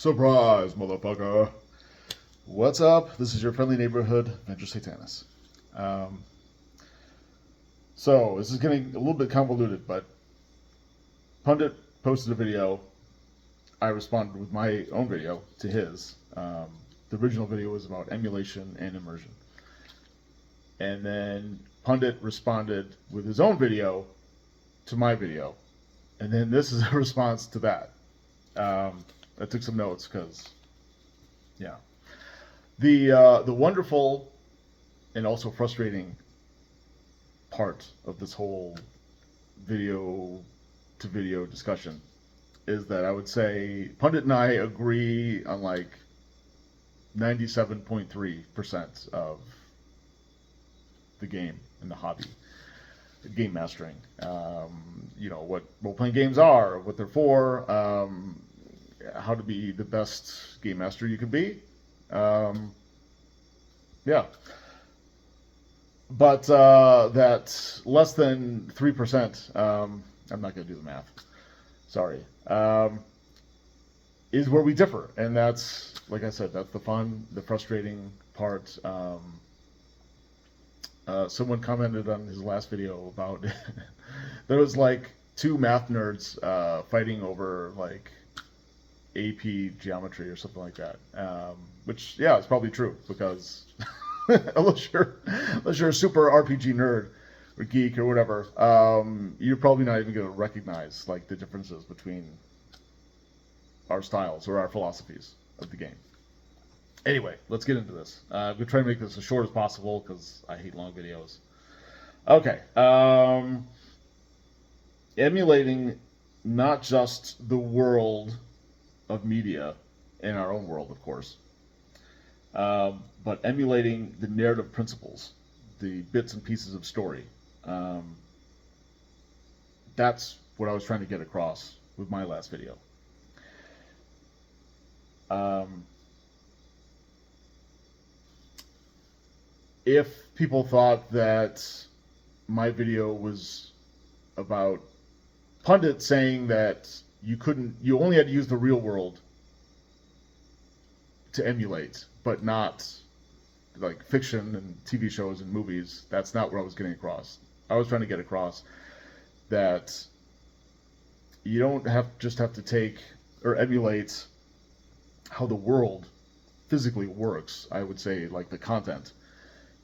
Surprise, motherfucker. What's up? This is your friendly neighborhood Venger Satanis. Um, so, this is getting a little bit convoluted, but Pundit posted a video. I responded with my own video to his. The original video was about emulation and immersion. And then Pundit responded with his own video to my video. And then this is a response to that. I took some notes because, yeah. The wonderful and also frustrating part of this whole video to video discussion is that I would say Pundit and I agree on like 97.3% of the game and the hobby, game mastering. What role-playing games are, what they're for, how to be the best game master you can be. Yeah. But that less than 3%, I'm not going to do the math, sorry, is where we differ. And that's, like I said, that's the fun, the frustrating part. Someone commented on his last video about there was like two math nerds fighting over like AP geometry or something like that. Which, yeah, it's probably true because unless you're a super RPG nerd or geek or whatever, you're probably not even going to recognize like the differences between our styles or our philosophies of the game. Anyway, let's get into this. I'm going to try to make this as short as possible because I hate long videos. Okay. Emulating not just the world of media in our own world, of course, but emulating the narrative principles, the bits and pieces of story. That's what I was trying to get across with my last video. If people thought that my video was about Pundit saying that you only had to use the real world to emulate, but not like fiction and TV shows and movies, that's not what I was getting across. I was trying to get across that you don't just have to take or emulate how the world physically works, I would say, like the content.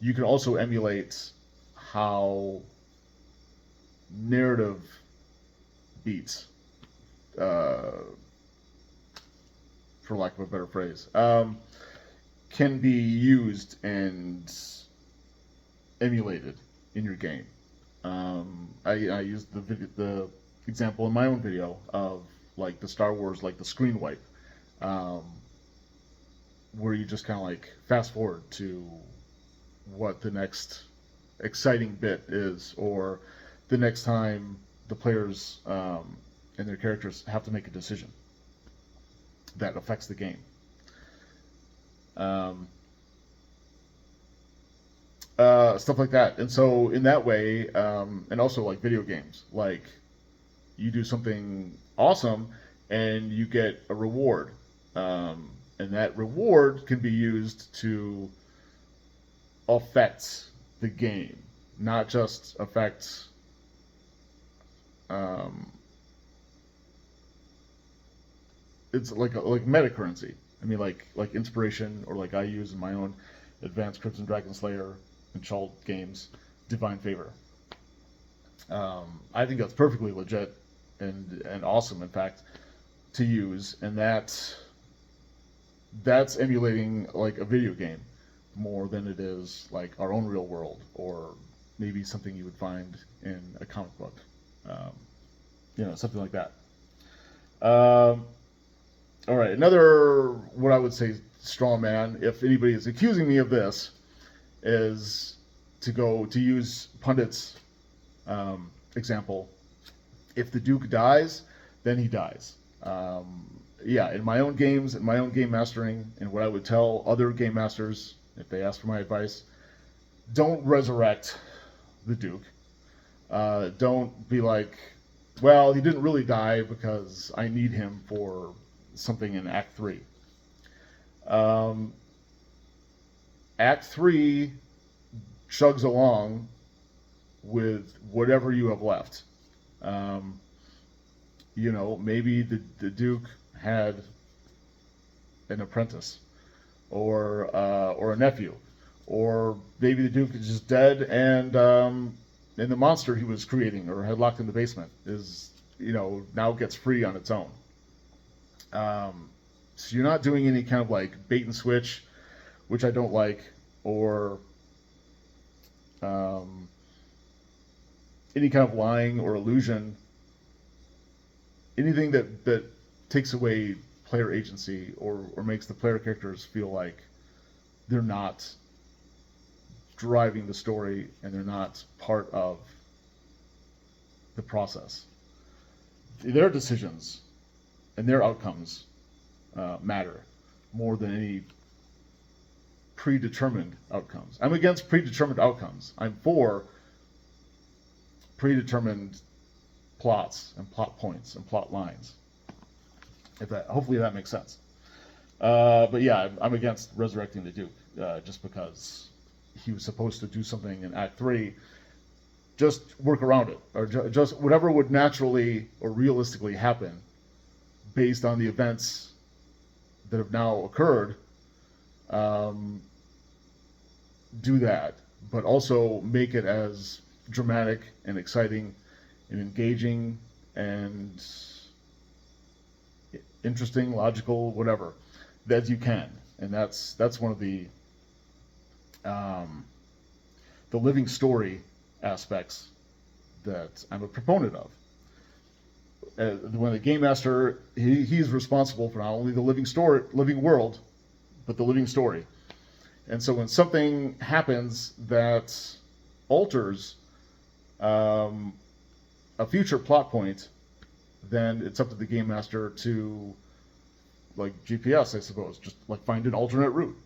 You can also emulate how narrative beats, for lack of a better phrase, can be used and emulated in your game. I used the example in my own video of like the Star Wars, like the screen wipe, where you just kind of like fast forward to what the next exciting bit is, or the next time the players and their characters have to make a decision that affects the game. Stuff like that. And so in that way, and also like video games, like you do something awesome and you get a reward, and that reward can be used to affect the game, not just affect it's like meta currency. I mean, like inspiration, or like I use in my own Advanced Crimson Dragon Slayer and Chult games, Divine Favor. I think that's perfectly legit and awesome, in fact, to use, and that's emulating like a video game more than it is like our own real world, or maybe something you would find in a comic book, something like that. All right, another, what I would say, straw man, if anybody is accusing me of this, is to use Pundit's example. If the Duke dies, then he dies. Yeah, in my own games, in my own game mastering, and what I would tell other game masters if they ask for my advice, don't resurrect the Duke. Don't be like, well, he didn't really die because I need him for something in Act 3. Um, Act 3 chugs along with whatever you have left. Um, maybe the Duke had an apprentice, or a nephew, or maybe the Duke is just dead, and the monster he was creating or had locked in the basement is now gets free on its own. So you're not doing any kind of like bait and switch, which I don't like, or um, any kind of lying or illusion, anything that takes away player agency or makes the player characters feel like they're not driving the story and they're not part of the process. Their decisions and their outcomes matter more than any predetermined outcomes. I'm against predetermined outcomes. I'm for predetermined plots and plot points and plot lines. Hopefully that makes sense. But yeah, I'm against resurrecting the Duke just because he was supposed to do something in Act 3. Just work around it, or just whatever would naturally or realistically happen based on the events that have now occurred. Do that, but also make it as dramatic and exciting and engaging and interesting, logical, whatever, as you can. And that's one of the living story aspects that I'm a proponent of. When the game master, he's responsible for not only the living world, but the living story. And so when something happens that alters a future plot point, then it's up to the game master to, like GPS, I suppose, just like find an alternate route.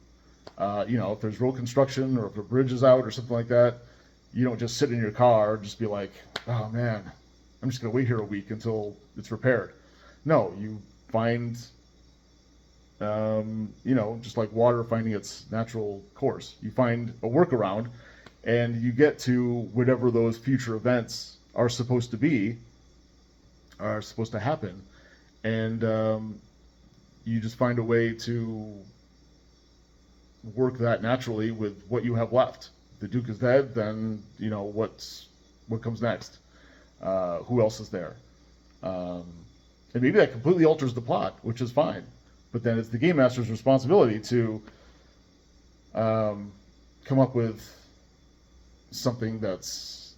If there's road construction or if a bridge is out or something like that, you don't just sit in your car and just be like, oh man, I'm just going to wait here a week until it's repaired. No, you find, just like water finding its natural course. You find a workaround and you get to whatever those future events are supposed to be, are supposed to happen. And you just find a way to work that naturally with what you have left. If the Duke is dead, then what comes next? Who else is there? And maybe that completely alters the plot, which is fine. But then it's the game master's responsibility to come up with something that's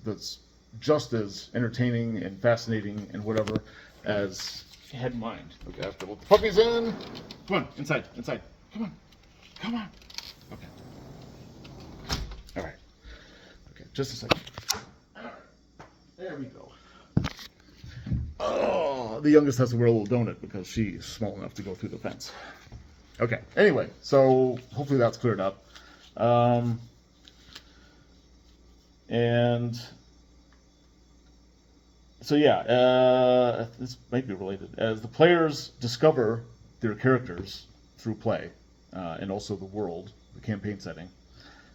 just as entertaining and fascinating and whatever as he had in mind. Okay, I have to let the puppies in. Come on, inside. Come on. Okay. All right. Okay, just a second. All right. There we go. Oh, the youngest has to wear a little donut because she's small enough to go through the fence. Okay. Anyway, so hopefully that's cleared up. And so yeah, this might be related. As the players discover their characters through play, and also the world, the campaign setting,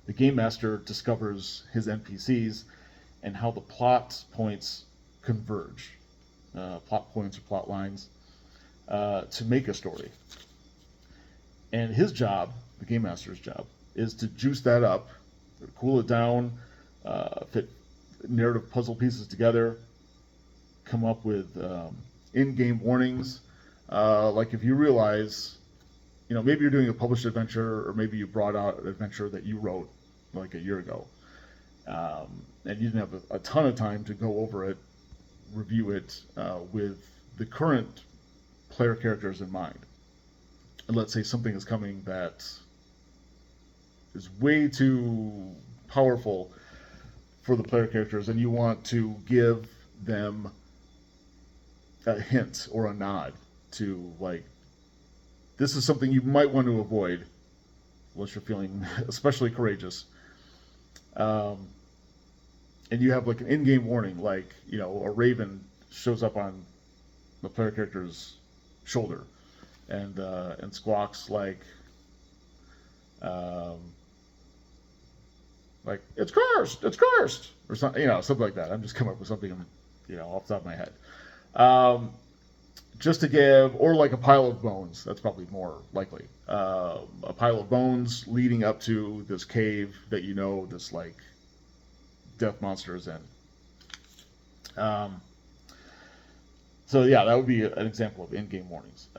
the game master discovers his NPCs and how the plot points converge, plot points or plot lines, to make a story. And his job, the game master's job, is to juice that up, cool it down, fit narrative puzzle pieces together, come up with in-game warnings. Like if you realize, maybe you're doing a published adventure, or maybe you brought out an adventure that you wrote like a year ago, and you didn't have a ton of time to go over it, review it with the current player characters in mind. And let's say something is coming that is way too powerful for the player characters, and you want to give them a hint or a nod to, like, this is something you might want to avoid unless you're feeling especially courageous. And you have like an in-game warning, like, a raven shows up on the player character's shoulder and squawks like, Like, it's cursed, or something, something like that. I'm just coming up with something, off the top of my head. Just to give, or like a pile of bones. That's probably more likely. A pile of bones leading up to this cave that this like death monster is in. So yeah, that would be an example of in-game warnings.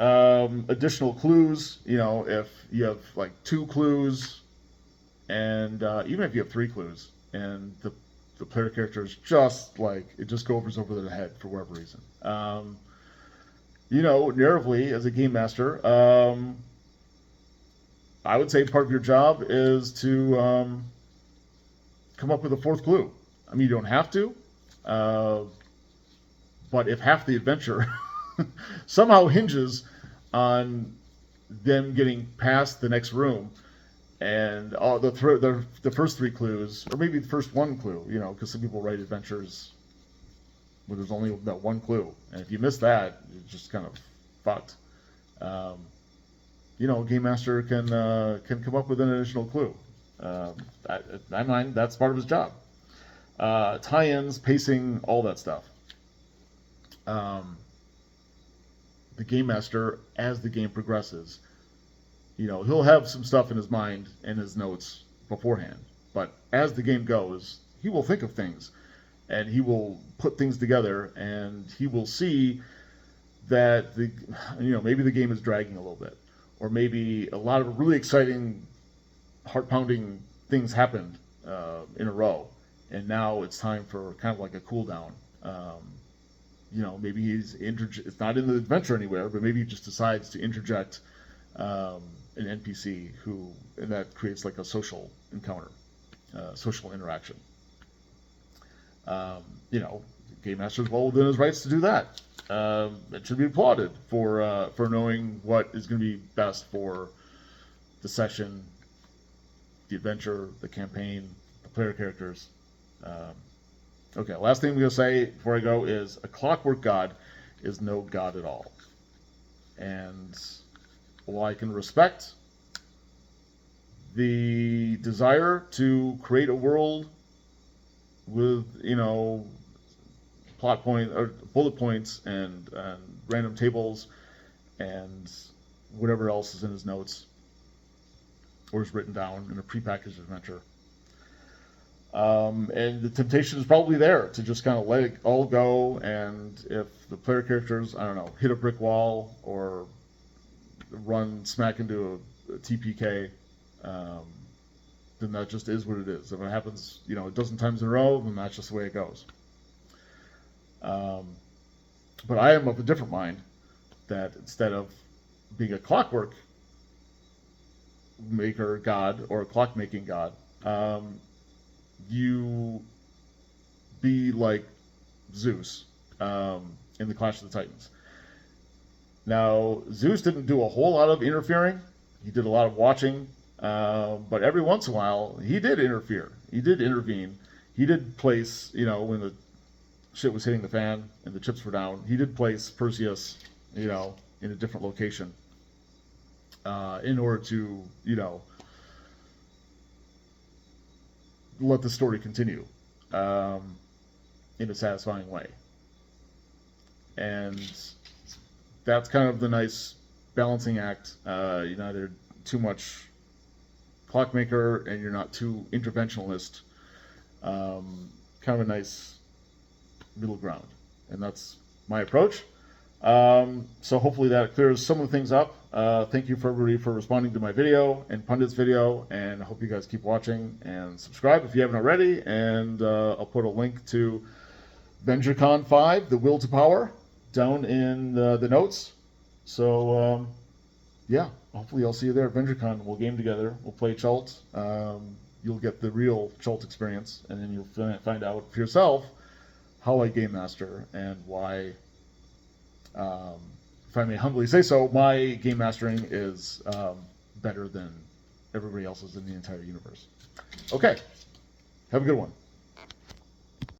Additional clues, if you have like 2 clues, and even if you have 3 clues, and the player character is just like, it just goes over their head for whatever reason. Narratively, as a game master, I would say part of your job is to come up with a 4th clue. I mean, you don't have to, but if half the adventure somehow hinges on them getting past the next room, and the first 3 clues, or maybe the first 1 clue, because some people write adventures where there's only that 1 clue, and if you miss that, you're just kind of fucked. A game master can come up with an additional clue. In my mind, that's part of his job. Tie-ins, pacing, all that stuff. The game master, as the game progresses, he'll have some stuff in his mind and his notes beforehand, but as the game goes, he will think of things, and he will put things together, and he will see that maybe the game is dragging a little bit, or maybe a lot of really exciting, heart-pounding things happened in a row, and now it's time for kind of like a cool down. Maybe it's not in the adventure anywhere, but maybe he just decides to interject an NPC and that creates like a social encounter, social interaction. Game master is well within his rights to do that. It should be applauded for knowing what is going to be best for the session, the adventure, the campaign, the player characters. Okay, last thing I'm going to say before I go is a clockwork god is no god at all. And while I can respect the desire to create a world with, plot point or bullet points and random tables and whatever else is in his notes or is written down in a prepackaged adventure. And the temptation is probably there to just kind of let it all go, and if the player characters, I don't know, hit a brick wall or run smack into a TPK, then that just is what it is. If it happens, a dozen times in a row, then that's just the way it goes. But I am of a different mind, that instead of being a clockwork maker god or a clock making god, you be like Zeus in the Clash of the Titans. Now, Zeus didn't do a whole lot of interfering. He did a lot of watching, but every once in a while, he did interfere. He did intervene. He did place, when the shit was hitting the fan and the chips were down, he did place Perseus, in a different location in order to, let the story continue in a satisfying way. And that's kind of the nice balancing act. You're neither too much clockmaker and you're not too interventionalist. Kind of a nice middle ground. And that's my approach. So hopefully that clears some of the things up. Thank you for everybody for responding to my video and Pundit's video, and I hope you guys keep watching and subscribe if you haven't already. And I'll put a link to VengerCon 5, The Will to Power, down in the notes. So yeah, hopefully I'll see you there at VengerCon. We'll game together. We'll play Chult. You'll get the real Chult experience, and then you'll find out for yourself how I game master and why. If I may humbly say so, my game mastering is better than everybody else's in the entire universe. Okay, have a good one.